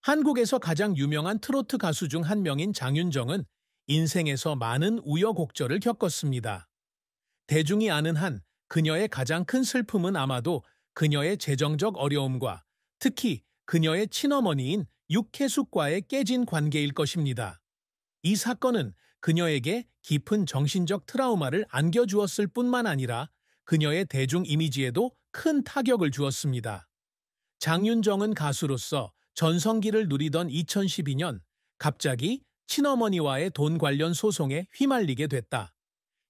한국에서 가장 유명한 트로트 가수 중 한 명인 장윤정은 인생에서 많은 우여곡절을 겪었습니다. 대중이 아는 한 그녀의 가장 큰 슬픔은 아마도 그녀의 재정적 어려움과 특히 그녀의 친어머니인 육혜숙과의 깨진 관계일 것입니다. 이 사건은 그녀에게 깊은 정신적 트라우마를 안겨주었을 뿐만 아니라 그녀의 대중 이미지에도 큰 타격을 주었습니다. 장윤정은 가수로서 전성기를 누리던 2012년 갑자기 친어머니와의 돈 관련 소송에 휘말리게 됐다.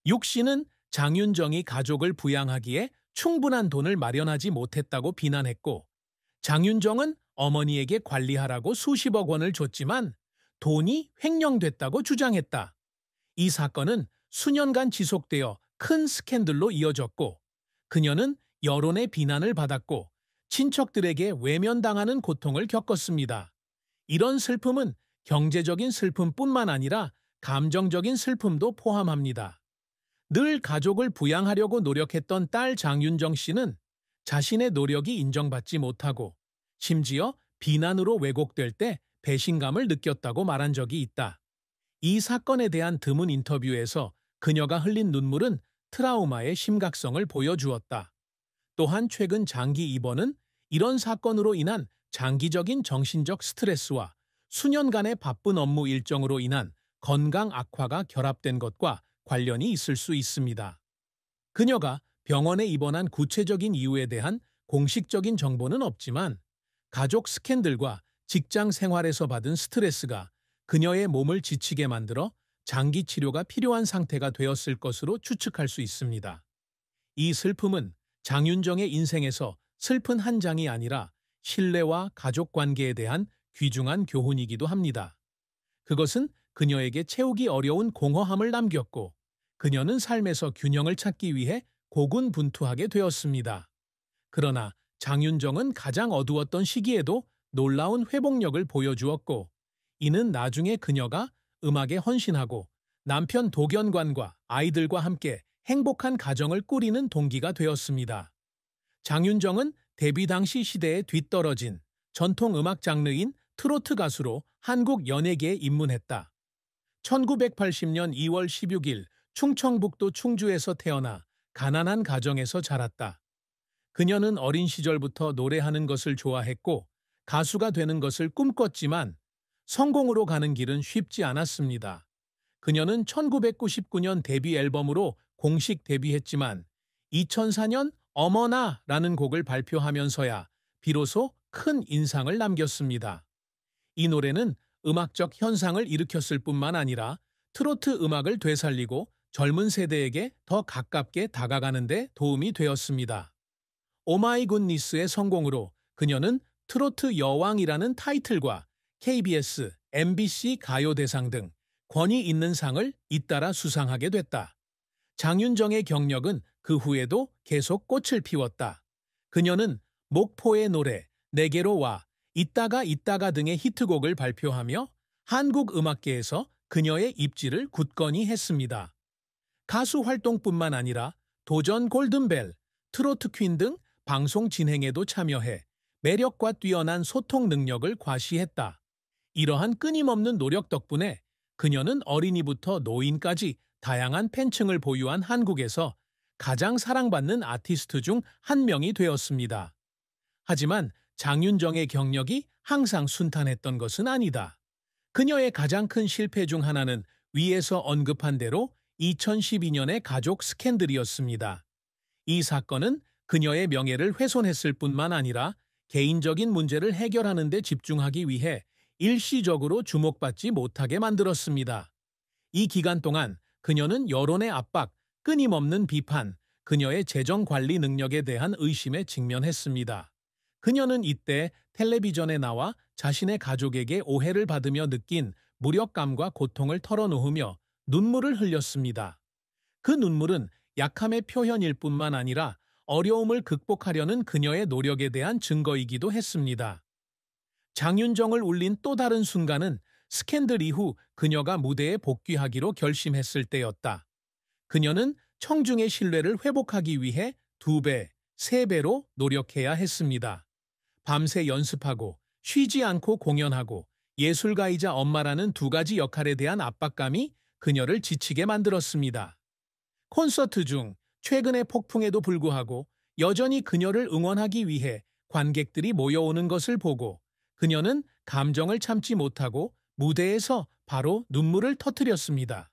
육 씨는 장윤정이 가족을 부양하기에 충분한 돈을 마련하지 못했다고 비난했고, 장윤정은 어머니에게 관리하라고 수십억 원을 줬지만 돈이 횡령됐다고 주장했다. 이 사건은 수년간 지속되어 큰 스캔들로 이어졌고, 그녀는 여론의 비난을 받았고 친척들에게 외면당하는 고통을 겪었습니다. 이런 슬픔은 경제적인 슬픔뿐만 아니라 감정적인 슬픔도 포함합니다. 늘 가족을 부양하려고 노력했던 딸 장윤정 씨는 자신의 노력이 인정받지 못하고 심지어 비난으로 왜곡될 때 배신감을 느꼈다고 말한 적이 있다. 이 사건에 대한 드문 인터뷰에서 그녀가 흘린 눈물은 트라우마의 심각성을 보여주었다. 또한 최근 장기 입원은 이런 사건으로 인한 장기적인 정신적 스트레스와 수년간의 바쁜 업무 일정으로 인한 건강 악화가 결합된 것과 관련이 있을 수 있습니다. 그녀가 병원에 입원한 구체적인 이유에 대한 공식적인 정보는 없지만 가족 스캔들과 직장 생활에서 받은 스트레스가 그녀의 몸을 지치게 만들어 장기 치료가 필요한 상태가 되었을 것으로 추측할 수 있습니다. 이 슬픔은 장윤정의 인생에서 슬픈 한 장이 아니라 신뢰와 가족 관계에 대한 귀중한 교훈이기도 합니다. 그것은 그녀에게 채우기 어려운 공허함을 남겼고, 그녀는 삶에서 균형을 찾기 위해 고군분투하게 되었습니다. 그러나 장윤정은 가장 어두웠던 시기에도 놀라운 회복력을 보여주었고, 이는 나중에 그녀가 음악에 헌신하고 남편 도견관과 아이들과 함께 행복한 가정을 꾸리는 동기가 되었습니다. 장윤정은 데뷔 당시 시대에 뒤떨어진 전통 음악 장르인 트로트 가수로 한국 연예계에 입문했다. 1980년 2월 16일 충청북도 충주에서 태어나 가난한 가정에서 자랐다. 그녀는 어린 시절부터 노래하는 것을 좋아했고 가수가 되는 것을 꿈꿨지만 성공으로 가는 길은 쉽지 않았습니다. 그녀는 1999년 데뷔 앨범으로 공식 데뷔했지만 2004년 어머나라는 곡을 발표하면서야 비로소 큰 인상을 남겼습니다. 이 노래는 음악적 현상을 일으켰을 뿐만 아니라 트로트 음악을 되살리고 젊은 세대에게 더 가깝게 다가가는 데 도움이 되었습니다. 오마이굿니스의 성공으로 그녀는 트로트 여왕이라는 타이틀과 KBS, MBC 가요대상 등 권위 있는 상을 잇따라 수상하게 됐다. 장윤정의 경력은 그 후에도 계속 꽃을 피웠다. 그녀는 목포의 노래, 내게로 와, 있다가 등의 히트곡을 발표하며 한국 음악계에서 그녀의 입지를 굳건히 했습니다. 가수 활동뿐만 아니라 도전 골든벨, 트로트 퀸 등 방송 진행에도 참여해 매력과 뛰어난 소통 능력을 과시했다. 이러한 끊임없는 노력 덕분에 그녀는 어린이부터 노인까지 다양한 팬층을 보유한 한국에서 가장 사랑받는 아티스트 중 한 명이 되었습니다. 하지만 장윤정의 경력이 항상 순탄했던 것은 아니다. 그녀의 가장 큰 실패 중 하나는 위에서 언급한 대로 2012년의 가족 스캔들이었습니다. 이 사건은 그녀의 명예를 훼손했을 뿐만 아니라 개인적인 문제를 해결하는 데 집중하기 위해 일시적으로 주목받지 못하게 만들었습니다. 이 기간 동안 그녀는 여론의 압박, 끊임없는 비판, 그녀의 재정 관리 능력에 대한 의심에 직면했습니다. 그녀는 이때 텔레비전에 나와 자신의 가족에게 오해를 받으며 느낀 무력감과 고통을 털어놓으며 눈물을 흘렸습니다. 그 눈물은 약함의 표현일 뿐만 아니라 어려움을 극복하려는 그녀의 노력에 대한 증거이기도 했습니다. 장윤정을 울린 또 다른 순간은 스캔들 이후 그녀가 무대에 복귀하기로 결심했을 때였다. 그녀는 청중의 신뢰를 회복하기 위해 2배, 3배로 노력해야 했습니다. 밤새 연습하고 쉬지 않고 공연하고 예술가이자 엄마라는 두 가지 역할에 대한 압박감이 그녀를 지치게 만들었습니다. 콘서트 중 최근의 폭풍에도 불구하고 여전히 그녀를 응원하기 위해 관객들이 모여오는 것을 보고 그녀는 감정을 참지 못하고 무대에서 바로 눈물을 터뜨렸습니다.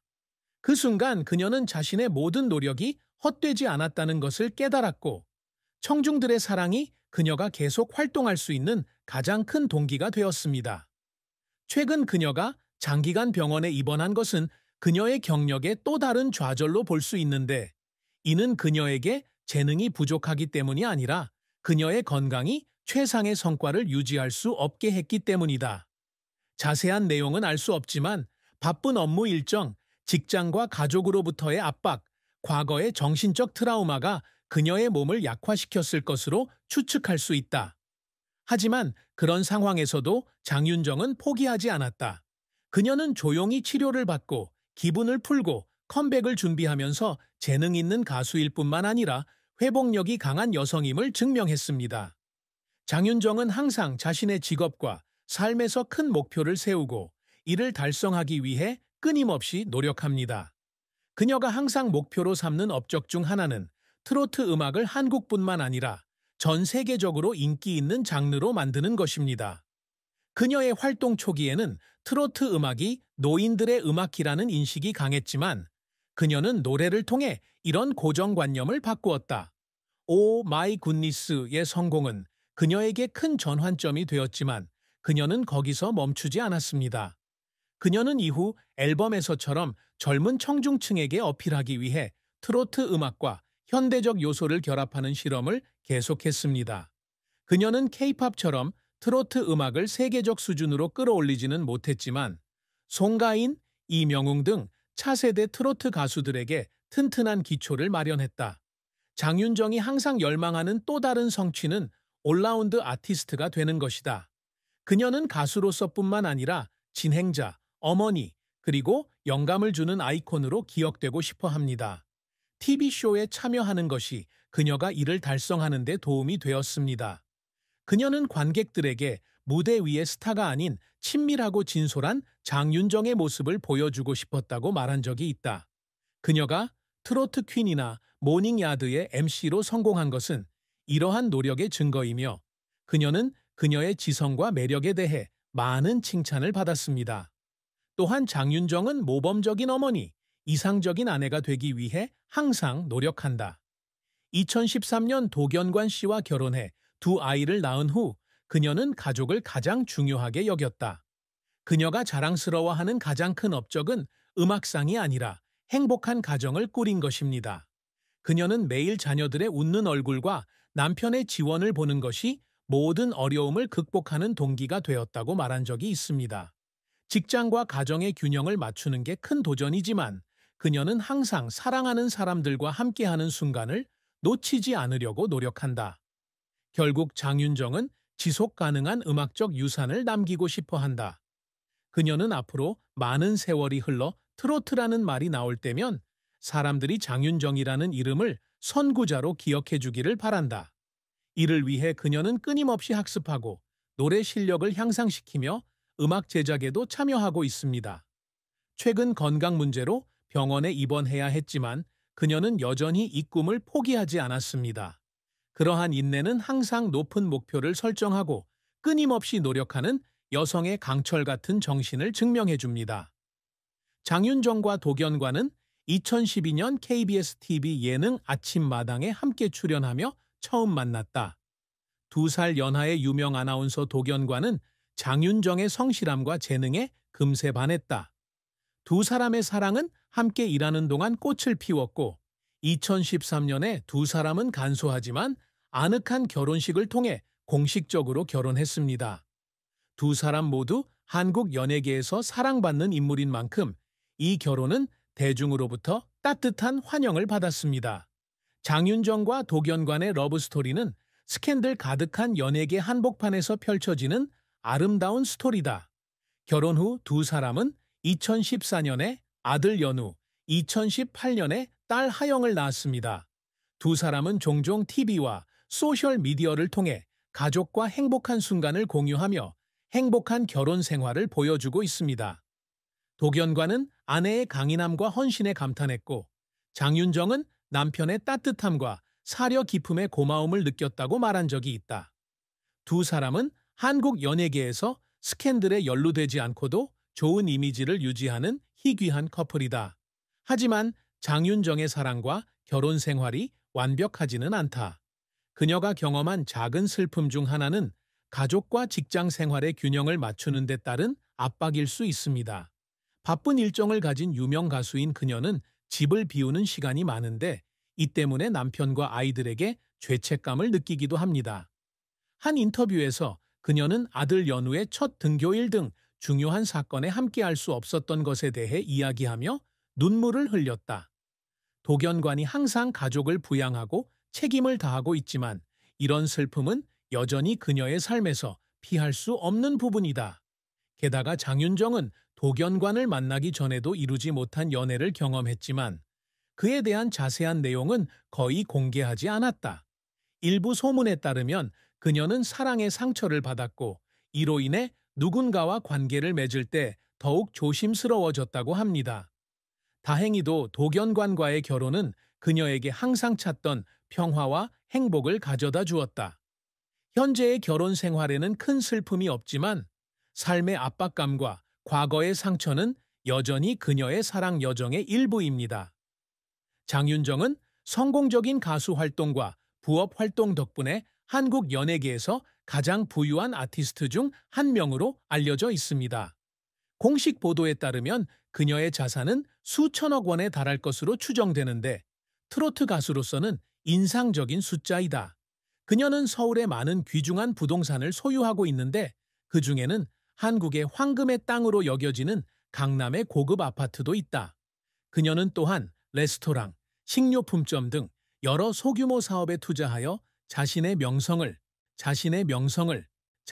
그 순간 그녀는 자신의 모든 노력이 헛되지 않았다는 것을 깨달았고 청중들의 사랑이 그녀가 계속 활동할 수 있는 가장 큰 동기가 되었습니다. 최근 그녀가 장기간 병원에 입원한 것은 그녀의 경력의 또 다른 좌절로 볼 수 있는데 이는 그녀에게 재능이 부족하기 때문이 아니라 그녀의 건강이 최상의 성과를 유지할 수 없게 했기 때문이다. 자세한 내용은 알 수 없지만 바쁜 업무 일정, 직장과 가족으로부터의 압박, 과거의 정신적 트라우마가 그녀의 몸을 약화시켰을 것으로 추측할 수 있다. 하지만 그런 상황에서도 장윤정은 포기하지 않았다. 그녀는 조용히 치료를 받고 기분을 풀고 컴백을 준비하면서 재능 있는 가수일 뿐만 아니라 회복력이 강한 여성임을 증명했습니다. 장윤정은 항상 자신의 직업과 삶에서 큰 목표를 세우고 이를 달성하기 위해 끊임없이 노력합니다. 그녀가 항상 목표로 삼는 업적 중 하나는 트로트 음악을 한국뿐만 아니라 전 세계적으로 인기 있는 장르로 만드는 것입니다. 그녀의 활동 초기에는 트로트 음악이 노인들의 음악이라는 인식이 강했지만 그녀는 노래를 통해 이런 고정관념을 바꾸었다. 오 마이 굿니스의 성공은 그녀에게 큰 전환점이 되었지만 그녀는 거기서 멈추지 않았습니다. 그녀는 이후 앨범에서처럼 젊은 청중층에게 어필하기 위해 트로트 음악과 현대적 요소를 결합하는 실험을 계속했습니다. 그녀는 케이팝처럼 트로트 음악을 세계적 수준으로 끌어올리지는 못했지만 송가인, 이명웅 등 차세대 트로트 가수들에게 튼튼한 기초를 마련했다. 장윤정이 항상 열망하는 또 다른 성취는 올라운드 아티스트가 되는 것이다. 그녀는 가수로서뿐만 아니라 진행자, 어머니, 그리고 영감을 주는 아이콘으로 기억되고 싶어 합니다. TV쇼에 참여하는 것이 그녀가 이를 달성하는 데 도움이 되었습니다. 그녀는 관객들에게 무대 위의 스타가 아닌 친밀하고 진솔한 장윤정의 모습을 보여주고 싶었다고 말한 적이 있다. 그녀가 트로트 퀸이나 모닝야드의 MC로 성공한 것은 이러한 노력의 증거이며 그녀는 그녀의 지성과 매력에 대해 많은 칭찬을 받았습니다. 또한 장윤정은 모범적인 어머니, 이상적인 아내가 되기 위해 항상 노력한다. 2013년 도견관 씨와 결혼해 두 아이를 낳은 후 그녀는 가족을 가장 중요하게 여겼다. 그녀가 자랑스러워하는 가장 큰 업적은 음악상이 아니라 행복한 가정을 꾸린 것입니다. 그녀는 매일 자녀들의 웃는 얼굴과 남편의 지원을 보는 것이 모든 어려움을 극복하는 동기가 되었다고 말한 적이 있습니다. 직장과 가정의 균형을 맞추는 게 큰 도전이지만 그녀는 항상 사랑하는 사람들과 함께하는 순간을 놓치지 않으려고 노력한다. 결국 장윤정은 지속 가능한 음악적 유산을 남기고 싶어 한다. 그녀는 앞으로 많은 세월이 흘러 트로트라는 말이 나올 때면 사람들이 장윤정이라는 이름을 선구자로 기억해 주기를 바란다. 이를 위해 그녀는 끊임없이 학습하고 노래 실력을 향상시키며 음악 제작에도 참여하고 있습니다. 최근 건강 문제로 병원에 입원해야 했지만 그녀는 여전히 이 꿈을 포기하지 않았습니다. 그러한 인내는 항상 높은 목표를 설정하고 끊임없이 노력하는 여성의 강철 같은 정신을 증명해 줍니다. 장윤정과 도견관은 2012년 KBS TV 예능 아침마당에 함께 출연하며 처음 만났다. 2살 연하의 유명 아나운서 도견관은 장윤정의 성실함과 재능에 금세 반했다. 두 사람의 사랑은 함께 일하는 동안 꽃을 피웠고 2013년에 두 사람은 간소하지만 아늑한 결혼식을 통해 공식적으로 결혼했습니다. 두 사람 모두 한국 연예계에서 사랑받는 인물인 만큼 이 결혼은 대중으로부터 따뜻한 환영을 받았습니다. 장윤정과 도견관의 러브스토리는 스캔들 가득한 연예계 한복판에서 펼쳐지는 아름다운 스토리다. 결혼 후 두 사람은 2014년에 아들 연우, 2018년에 딸 하영을 낳았습니다. 두 사람은 종종 TV와 소셜미디어를 통해 가족과 행복한 순간을 공유하며 행복한 결혼 생활을 보여주고 있습니다. 도견관은 아내의 강인함과 헌신에 감탄했고, 장윤정은 남편의 따뜻함과 사려 깊음의 고마움을 느꼈다고 말한 적이 있다. 두 사람은 한국 연예계에서 스캔들에 연루되지 않고도 좋은 이미지를 유지하는 희귀한 커플이다. 하지만 장윤정의 사랑과 결혼 생활이 완벽하지는 않다. 그녀가 경험한 작은 슬픔 중 하나는 가족과 직장 생활의 균형을 맞추는 데 따른 압박일 수 있습니다. 바쁜 일정을 가진 유명 가수인 그녀는 집을 비우는 시간이 많은데 이 때문에 남편과 아이들에게 죄책감을 느끼기도 합니다. 한 인터뷰에서 그녀는 아들 연우의 첫 등교일 등 중요한 사건에 함께할 수 없었던 것에 대해 이야기하며 눈물을 흘렸다. 도견관이 항상 가족을 부양하고 책임을 다하고 있지만 이런 슬픔은 여전히 그녀의 삶에서 피할 수 없는 부분이다. 게다가 장윤정은 도견관을 만나기 전에도 이루지 못한 연애를 경험했지만 그에 대한 자세한 내용은 거의 공개하지 않았다. 일부 소문에 따르면 그녀는 사랑의 상처를 받았고 이로 인해 누군가와 관계를 맺을 때 더욱 조심스러워졌다고 합니다. 다행히도 도견관과의 결혼은 그녀에게 항상 찾던 평화와 행복을 가져다 주었다. 현재의 결혼 생활에는 큰 슬픔이 없지만 삶의 압박감과 과거의 상처는 여전히 그녀의 사랑 여정의 일부입니다. 장윤정은 성공적인 가수 활동과 부업 활동 덕분에 한국 연예계에서 가장 부유한 아티스트 중 한 명으로 알려져 있습니다. 공식 보도에 따르면 그녀의 자산은 수천억 원에 달할 것으로 추정되는데 트로트 가수로서는 인상적인 숫자이다. 그녀는 서울의 많은 귀중한 부동산을 소유하고 있는데 그 중에는 한국의 황금의 땅으로 여겨지는 강남의 고급 아파트도 있다. 그녀는 또한 레스토랑, 식료품점 등 여러 소규모 사업에 투자하여 자신의 명성을